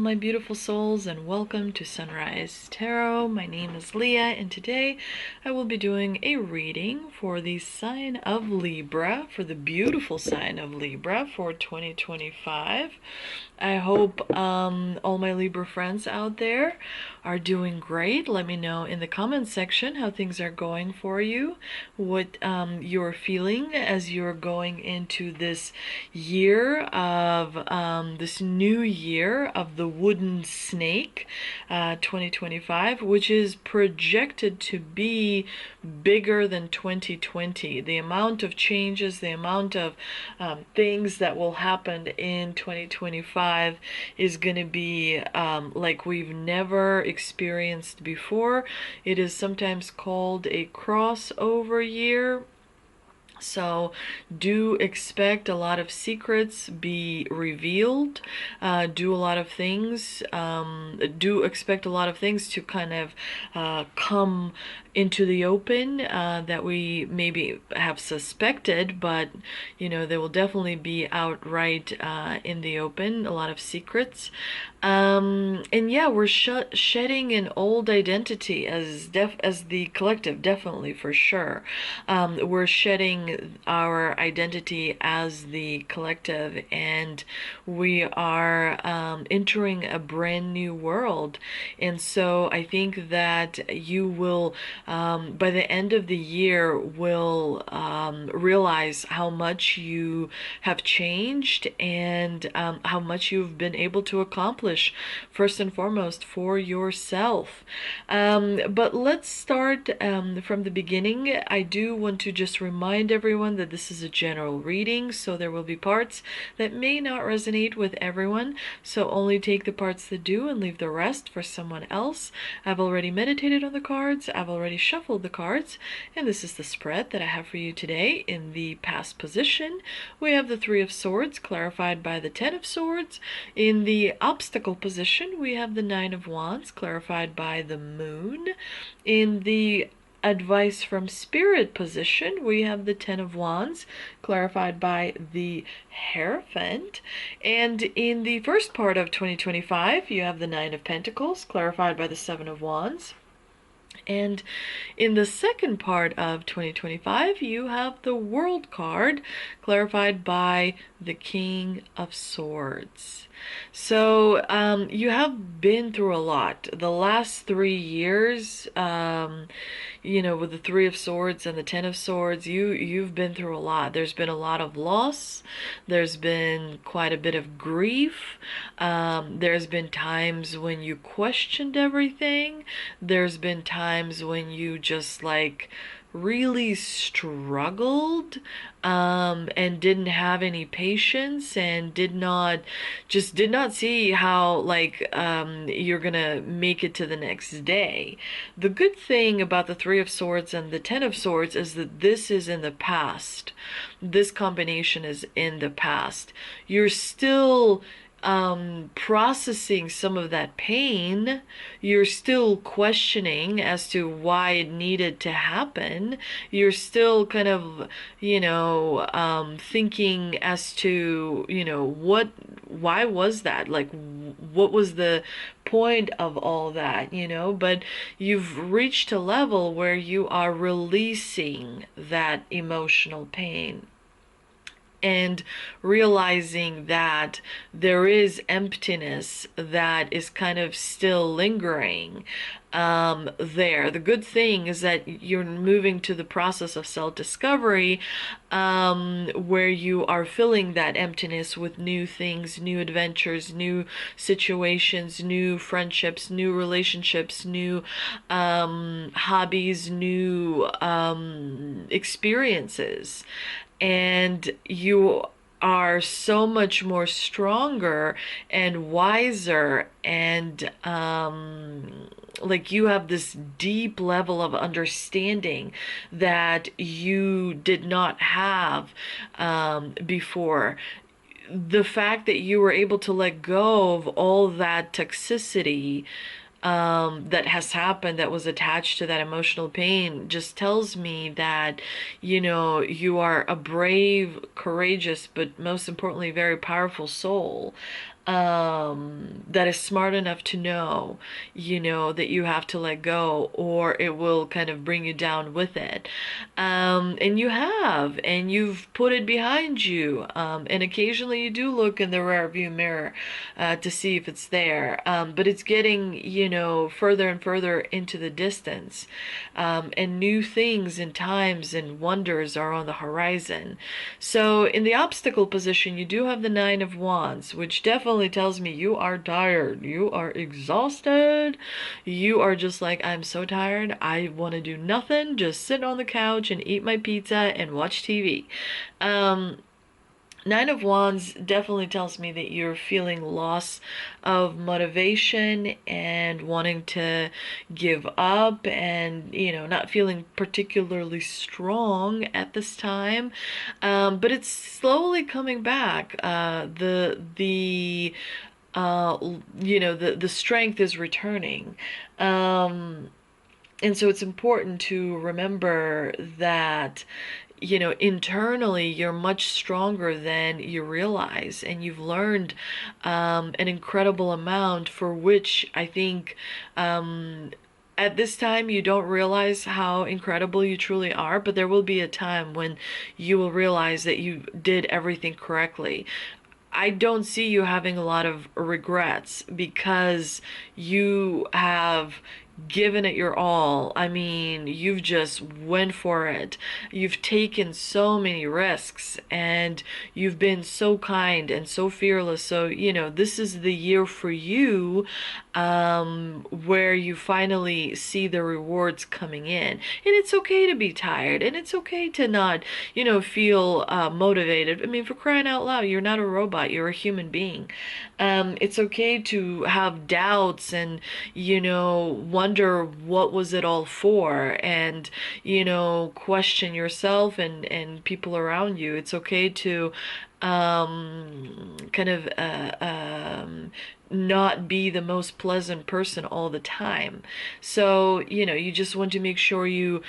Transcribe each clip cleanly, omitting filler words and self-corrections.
my beautiful souls, and welcome to Sunrise Tarot. My name is Leah, and today I will be doing a reading for the sign of Libra, for the beautiful sign of Libra for 2025. I hope all my Libra friends out there are doing great. Let me know in the comments section how things are going for you, what you're feeling as you're going into this year of this new year of the wooden snake, 2025, which is projected to be bigger than 2020. The amount of changes, the amount of things that will happen in 2025 is going to be like we've never experienced before. It is sometimes called a crossover year. So do expect a lot of secrets be revealed. Do a lot of things. Do expect a lot of things to kind of come into the open that we maybe have suspected, but they will definitely be outright in the open. A lot of secrets. And yeah, we're shedding an old identity as the collective, definitely, for sure. We're shedding our identity as the collective, and we are entering a brand new world. And so I think that you will, by the end of the year, will realize how much you have changed and how much you've been able to accomplish, first and foremost, for yourself. But let's start from the beginning. I do want to just remind everyone that this is a general reading, so there will be parts that may not resonate with everyone, so only take the parts that do and leave the rest for someone else. I've already meditated on the cards, I've already shuffled the cards, and this is the spread that I have for you today. In the past position, we have the Three of Swords, clarified by the Ten of Swords. In the obstacle position, we have the Nine of Wands, clarified by the Moon. In the advice from Spirit position, we have the Ten of Wands, clarified by the Hierophant. And in the first part of 2025, you have the Nine of Pentacles, clarified by the Seven of Wands. And in the second part of 2025, you have the World card, clarified by the King of Swords. So you have been through a lot. The last 3 years, with the Three of Swords and the Ten of Swords, you've been through a lot. There's been a lot of loss. There's been quite a bit of grief. There's been times when you questioned everything. There's been times when you just really struggled and didn't have any patience and did not see how you're gonna make it to the next day. The good thing about the Three of Swords and the Ten of Swords is that this is in the past. This combination is in the past. You're still processing some of that pain. You're still questioning as to why it needed to happen. You're still kind of thinking as to why was that, what was the point of all that, but you've reached a level where you are releasing that emotional pain and realizing that there is emptiness that is kind of still lingering there. The good thing is that you're moving to the process of self-discovery, where you are filling that emptiness with new things, new adventures, new situations, new friendships, new relationships, new hobbies, new experiences. And you are so much more stronger and wiser, and you have this deep level of understanding that you did not have before. The fact that you were able to let go of all that toxicity that has happened, that was attached to that emotional pain, just tells me that you are a brave, courageous, but most importantly very powerful soul. that is smart enough to know, that you have to let go, or it will kind of bring you down with it. And you have, and you've put it behind you. And occasionally you do look in the rear view mirror to see if it's there. But it's getting, further and further into the distance. And new things and times and wonders are on the horizon. So in the obstacle position, you do have the Nine of Wands, which definitely tells me you are tired, you are exhausted, you are just like, I'm so tired, I want to do nothing, just sit on the couch and eat my pizza and watch TV. Nine of Wands definitely tells me that you're feeling loss of motivation and wanting to give up, and not feeling particularly strong at this time, but it's slowly coming back. The strength is returning. And so it's important to remember that, internally you're much stronger than you realize, and you've learned an incredible amount, for which I think at this time you don't realize how incredible you truly are, but there will be a time when you will realize that you did everything correctly. I don't see you having a lot of regrets, because you have given it your all. I mean, you've just went for it. You've taken so many risks, and you've been so kind and so fearless. So, this is the year for you, where you finally see the rewards coming in. And it's okay to be tired, and it's okay to not, feel motivated. I mean, for crying out loud, you're not a robot, you're a human being. It's okay to have doubts and, wonder what was it all for, and, question yourself and people around you. It's okay to kind of not be the most pleasant person all the time. So, you just want to make sure you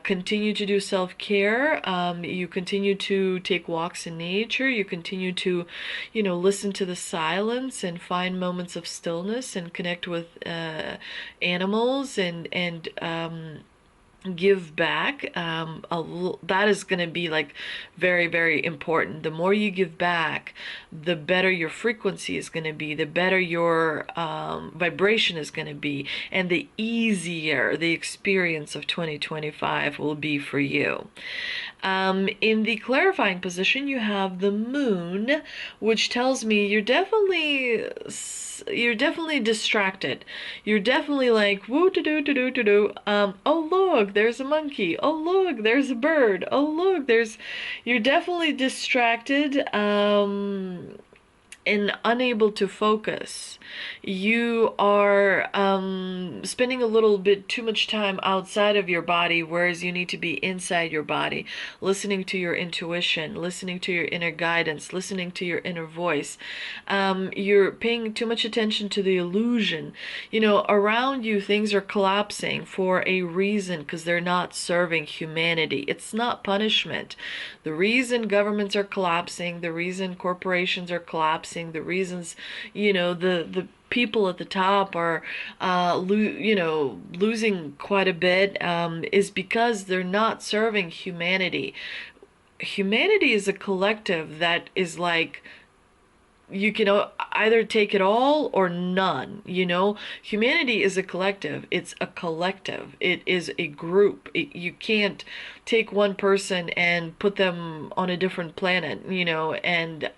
continue to do self-care. You continue to take walks in nature. You continue to, listen to the silence and find moments of stillness and connect with animals, and give back. That is going to be like very, very important. The more you give back, the better your frequency is going to be, the better your vibration is going to be, and the easier the experience of 2025 will be for you. In the clarifying position, you have the moon, which tells me you're definitely distracted. You're definitely like, woo to do to do to do. Oh look, there's a monkey. Oh look, there's a bird. Oh look, you're definitely distracted. And unable to focus. You are spending a little bit too much time outside of your body, whereas you need to be inside your body, listening to your intuition, listening to your inner guidance, listening to your inner voice. You're paying too much attention to the illusion. Around you, things are collapsing for a reason, because they're not serving humanity. It's not punishment. The reason governments are collapsing, the reason corporations are collapsing, the reasons, the people at the top are, losing quite a bit, is because they're not serving humanity. Humanity is a collective that is like, you can either take it all or none. Humanity is a collective. It's a collective. It is a group. You can't take one person and put them on a different planet, and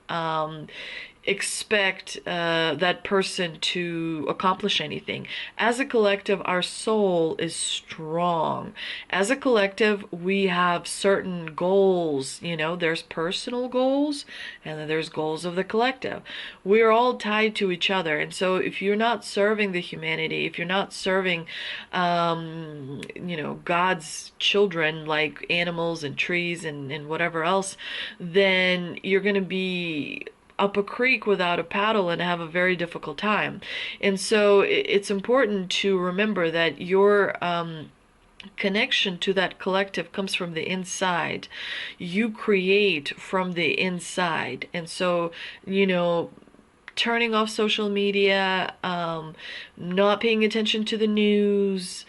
expect that person to accomplish anything. As a collective, our soul is strong. As a collective, we have certain goals. There's personal goals, and then there's goals of the collective. We're all tied to each other, and so if you're not serving the humanity, if you're not serving God's children, like animals and trees and whatever else, then you're going to be up a creek without a paddle and have a very difficult time. And so it's important to remember that your connection to that collective comes from the inside. You create from the inside. And so, turning off social media, not paying attention to the news,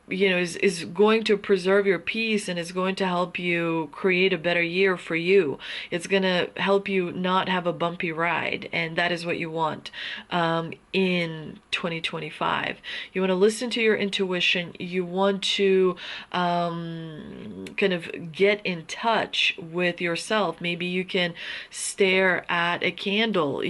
is going to preserve your peace, and is going to help you create a better year for you. It's going to help you not have a bumpy ride, and that is what you want in 2025. You want to listen to your intuition. You want to kind of get in touch with yourself. Maybe you can stare at a candle,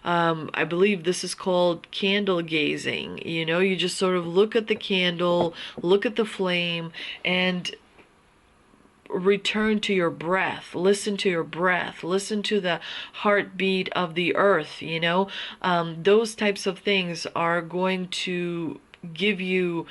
I believe this is called candle gazing. You just sort of look at the candle, look at the flame, and return to your breath. Listen to your breath. Listen to the heartbeat of the earth. Those types of things are going to give you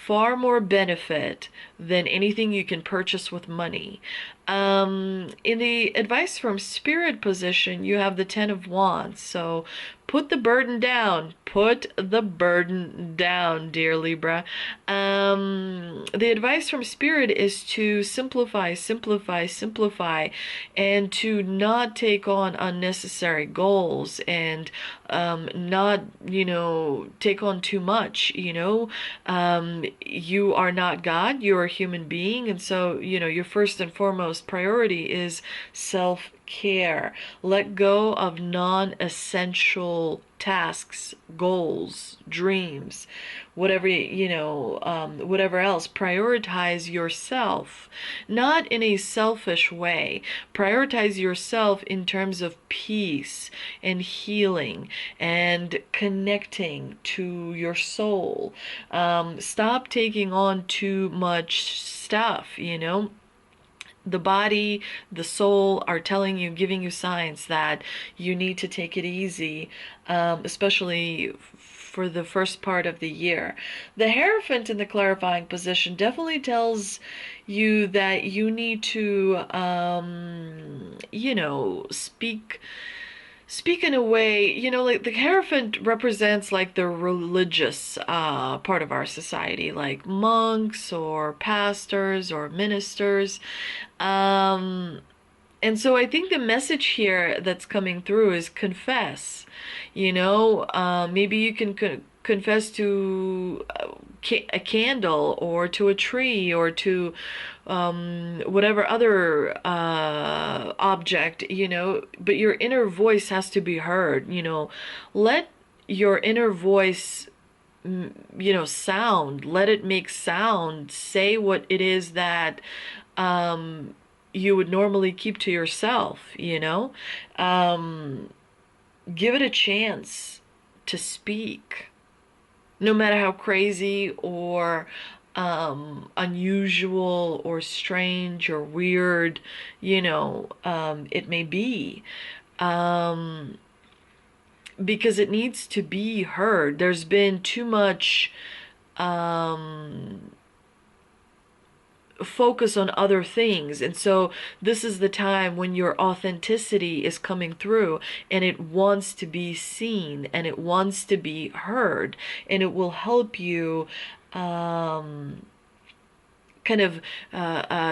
far more benefit than anything you can purchase with money. In the advice from spirit position, you have the Ten of Wands. So put the burden down. Put the burden down, dear Libra. The advice from spirit is to simplify, simplify, simplify, and to not take on unnecessary goals, and not, take on too much. You are not God, you're a human being, and so, your first and foremost priority is self-care. Let go of non-essential tasks, goals, dreams, whatever, whatever else. Prioritize yourself, not in a selfish way. Prioritize yourself in terms of peace and healing and connecting to your soul. Stop taking on too much stuff. The body, the soul are telling you, giving you signs that you need to take it easy, especially for the first part of the year. The Hierophant in the clarifying position definitely tells you that you need to, speak in a way, like the Hierophant represents like the religious part of our society, like monks or pastors or ministers. And so I think the message here that's coming through is confess. Maybe you can confess to a candle, or to a tree, or to whatever other object, but your inner voice has to be heard. Let your inner voice sound. Let it make sound. Say what it is that you would normally keep to yourself. Give it a chance to speak, no matter how crazy or unusual or strange or weird, it may be. Because it needs to be heard. There's been too much focus on other things, and so this is the time when your authenticity is coming through, and it wants to be seen, and it wants to be heard, and it will help you kind of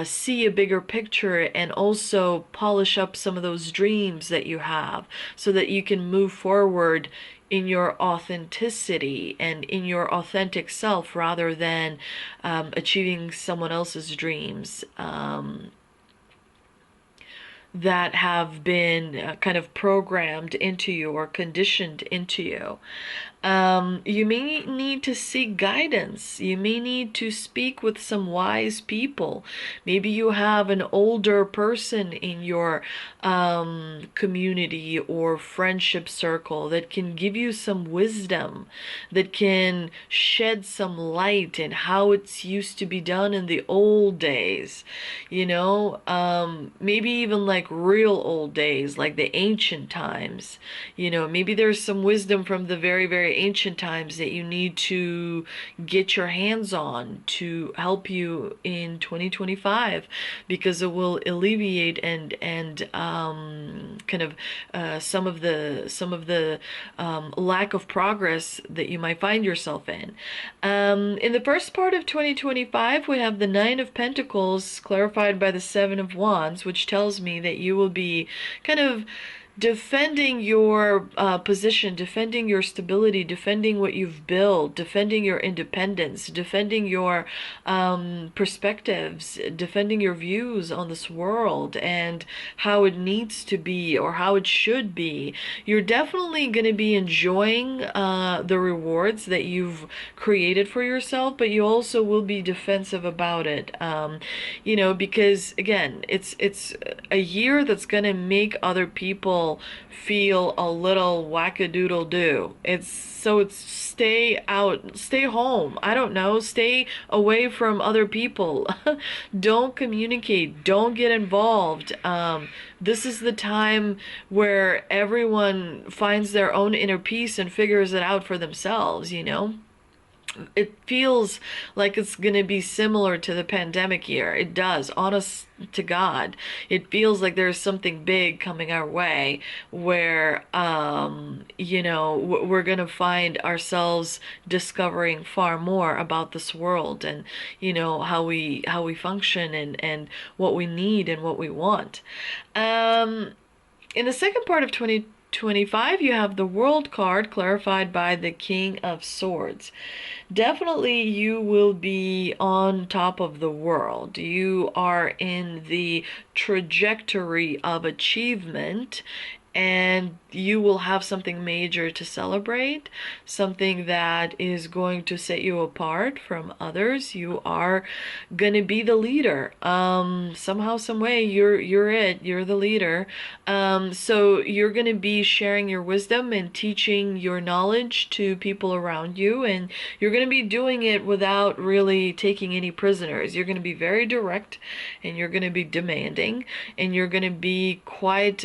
see a bigger picture, and also polish up some of those dreams that you have, so that you can move forward in your authenticity and in your authentic self, rather than achieving someone else's dreams that have been kind of programmed into you or conditioned into you. You may need to seek guidance. You may need to speak with some wise people. Maybe you have an older person in your community or friendship circle that can give you some wisdom, that can shed some light in how it's used to be done in the old days. Maybe even like real old days, like the ancient times. Maybe there's some wisdom from the very, very ancient times that you need to get your hands on to help you in 2025, because it will alleviate and kind of some of the lack of progress that you might find yourself in. In the first part of 2025, we have the Nine of Pentacles clarified by the Seven of Wands, which tells me that you will be kind of defending your position, defending your stability, defending what you've built, defending your independence, defending your perspectives, defending your views on this world and how it needs to be or how it should be. You're definitely going to be enjoying the rewards that you've created for yourself, but you also will be defensive about it. You know, because again, it's a year that's going to make other people feel a little wackadoodle-doo. It's stay out, stay home. I don't know, stay away from other people. Don't communicate, don't get involved. This is the time where everyone finds their own inner peace and figures it out for themselves, you know? It feels like it's going to be similar to the pandemic year. It does, honest to God. It feels like there's something big coming our way where, you know, we're going to find ourselves discovering far more about this world and, you know, how we function and what we need and what we want. In the second part of 2025, you have the World card clarified by the King of Swords. Definitely you will be on top of the world. You are in the trajectory of achievement, and you will have something major to celebrate, something that is going to set you apart from others. You are going to be the leader. Somehow, some way, you're the leader. So you're going to be sharing your wisdom and teaching your knowledge to people around you, and you're going to be doing it without really taking any prisoners. You're going to be very direct, and you're going to be demanding, and you're going to be quite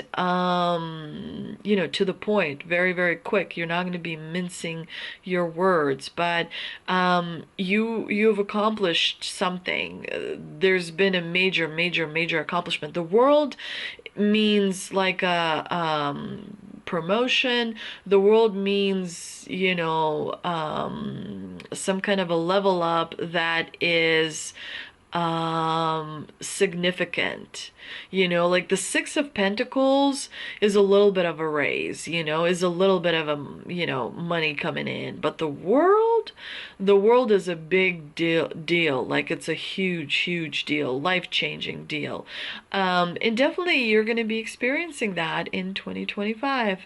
you know, to the point, very, very quick. You're not going to be mincing your words, but you've accomplished something. There's been a major accomplishment. The world means like a promotion. The world means, you know, some kind of a level up that is significant. You know, like the Six of Pentacles is a little bit of a raise, you know, is a little bit of a, you know, money coming in. But the world is a big deal. Like it's a huge deal, life-changing deal. And definitely you're going to be experiencing that in 2025.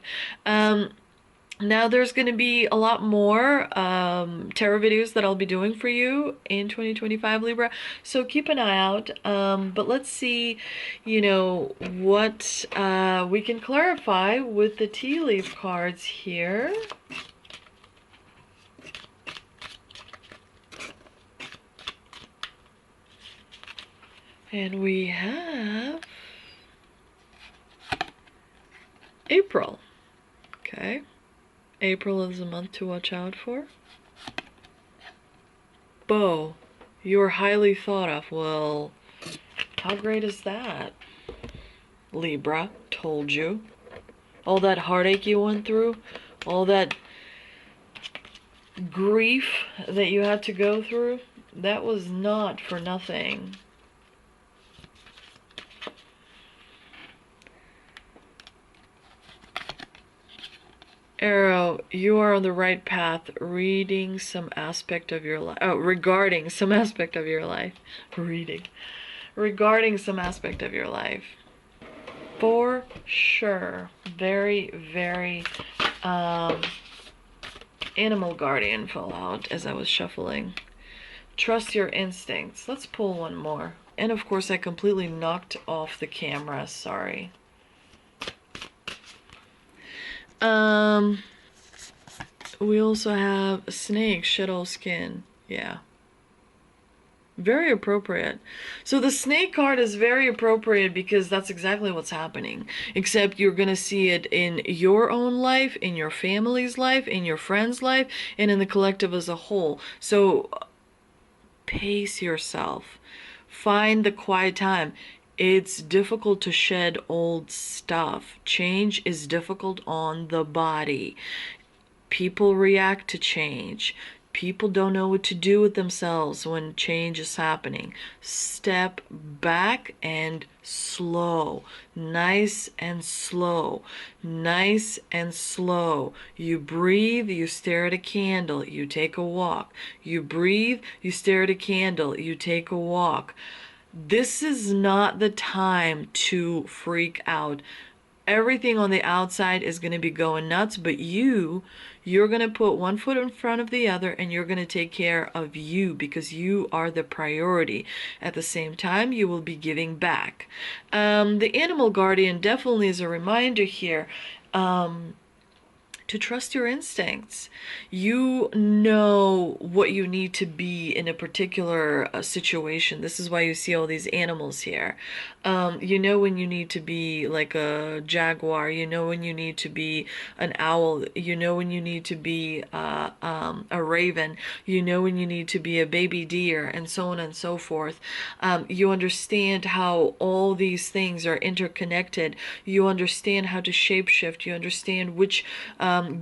Now there's going to be a lot more tarot videos that I'll be doing for you in 2025, Libra. So keep an eye out. But let's see, you know, what we can clarify with the tea leaf cards here. And we have April. Okay. April is a month to watch out for. Beau, you're highly thought of. Well, how great is that? Libra, told you. All that heartache you went through, all that grief that you had to go through, that was not for nothing. Arrow, you are on the right path, reading some aspect of your life. Oh, regarding some aspect of your life. Regarding some aspect of your life. For sure. Very, very animal guardian fell out as I was shuffling. Trust your instincts. Let's pull one more. And of course I completely knocked off the camera, sorry. We also have a snake, shed all skin. Yeah. Very appropriate. So the snake card is very appropriate because that's exactly what's happening. Except you're going to see it in your own life, in your family's life, in your friend's life, and in the collective as a whole. So pace yourself. Find the quiet time. It's difficult to shed old stuff. Change is difficult on the body. People react to change. People don't know what to do with themselves when change is happening. Step back and slow. Nice and slow. Nice and slow. You breathe, you stare at a candle, you take a walk. You breathe, you stare at a candle, you take a walk. This is not the time to freak out. Everything on the outside is going to be going nuts, but you're going to put one foot in front of the other, and you're going to take care of you because you are the priority. At the same time, you will be giving back. The animal guardian definitely is a reminder here. To trust your instincts. You know what you need to be in a particular situation. This is why you see all these animals here. You know when you need to be like a jaguar. You know when you need to be an owl. You know when you need to be a raven. You know when you need to be a baby deer, and so on and so forth. You understand how all these things are interconnected. You understand how to shapeshift. You understand which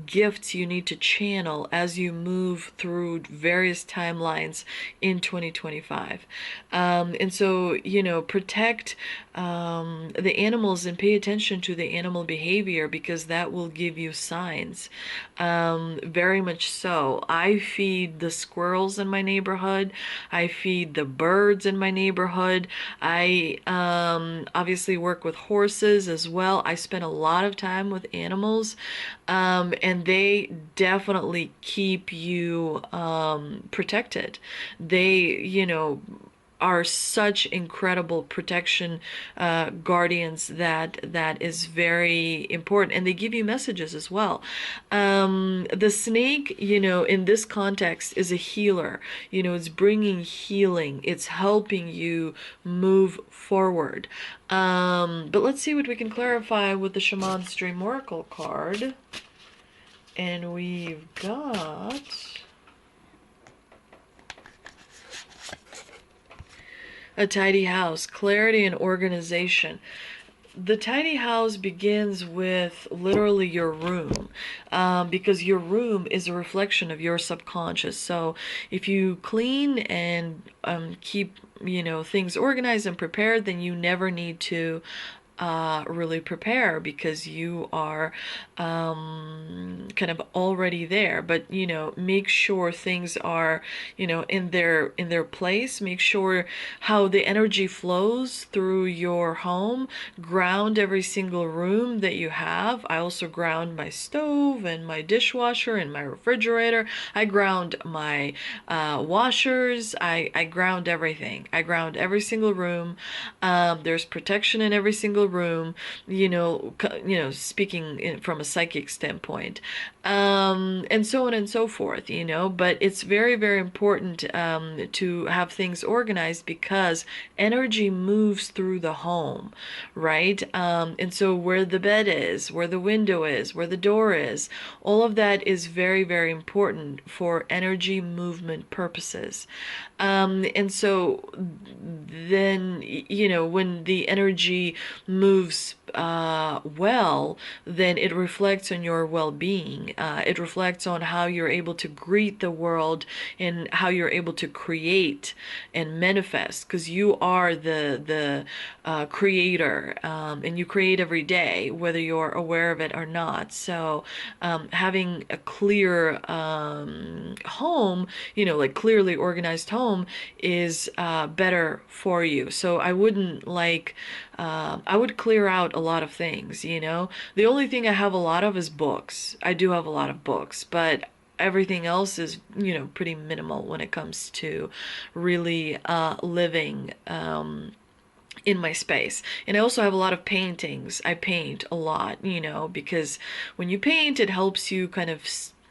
gifts you need to channel as you move through various timelines in 2025. And so, protect the animals and pay attention to the animal behavior because that will give you signs. Very much so. I feed the squirrels in my neighborhood. I feed the birds in my neighborhood. I obviously work with horses as well. I spend a lot of time with animals, and they definitely keep you protected. They, are such incredible protection guardians that is very important, and they give you messages as well. The snake, in this context is a healer. It's bringing healing. It's helping you move forward. But let's see what we can clarify with the Shaman's Dream Oracle card. And we've got a tidy house, clarity and organization. The tidy house begins with literally your room, because your room is a reflection of your subconscious. So if you clean and keep things organized and prepared, then you never need to really prepare because you are kind of already there. But make sure things are in their place. Make sure how the energy flows through your home. Ground every single room that you have. I also ground my stove and my dishwasher and my refrigerator. I ground my washers. I ground everything. I ground every single room. There's protection in every single room, speaking from a psychic standpoint, and so on and so forth, but it's very, very important to have things organized because energy moves through the home, right? And so where the bed is, where the window is, where the door is, all of that is very, very important for energy movement purposes. And so then, when the energy moves well, then it reflects on your well-being. It reflects on how you're able to greet the world and how you're able to create and manifest, because you are the creator, and you create every day, whether you're aware of it or not. So having a clear home, like clearly organized home is better for you. So I wouldn't I would clear out a lot of things, The only thing I have a lot of is books. I do have a lot of books, but everything else is, pretty minimal when it comes to really living in my space. And I also have a lot of paintings. I paint a lot, because when you paint, it helps you kind of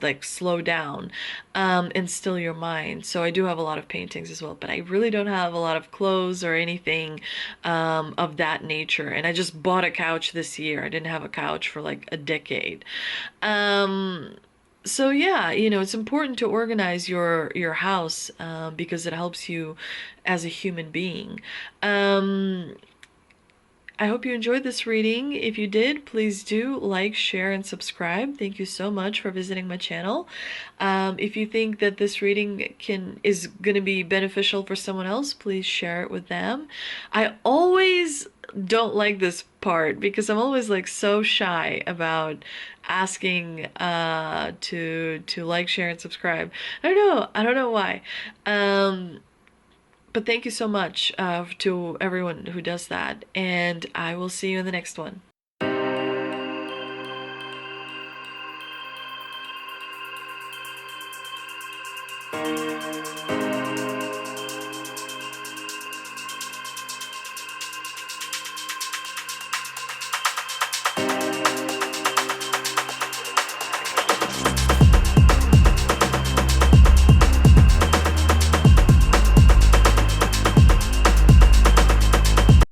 like slow down and still your mind. So I do have a lot of paintings as well, but I really don't have a lot of clothes or anything of that nature. And I just bought a couch this year. I didn't have a couch for like a decade. So yeah, it's important to organize your house because it helps you as a human being. I hope you enjoyed this reading. If you did, please do like, share, and subscribe. Thank you so much for visiting my channel. If you think that this reading is going to be beneficial for someone else, please share it with them. I always don't like this part because I'm always like so shy about asking to like, share, and subscribe. I don't know why. But thank you so much to everyone who does that, and I will see you in the next one.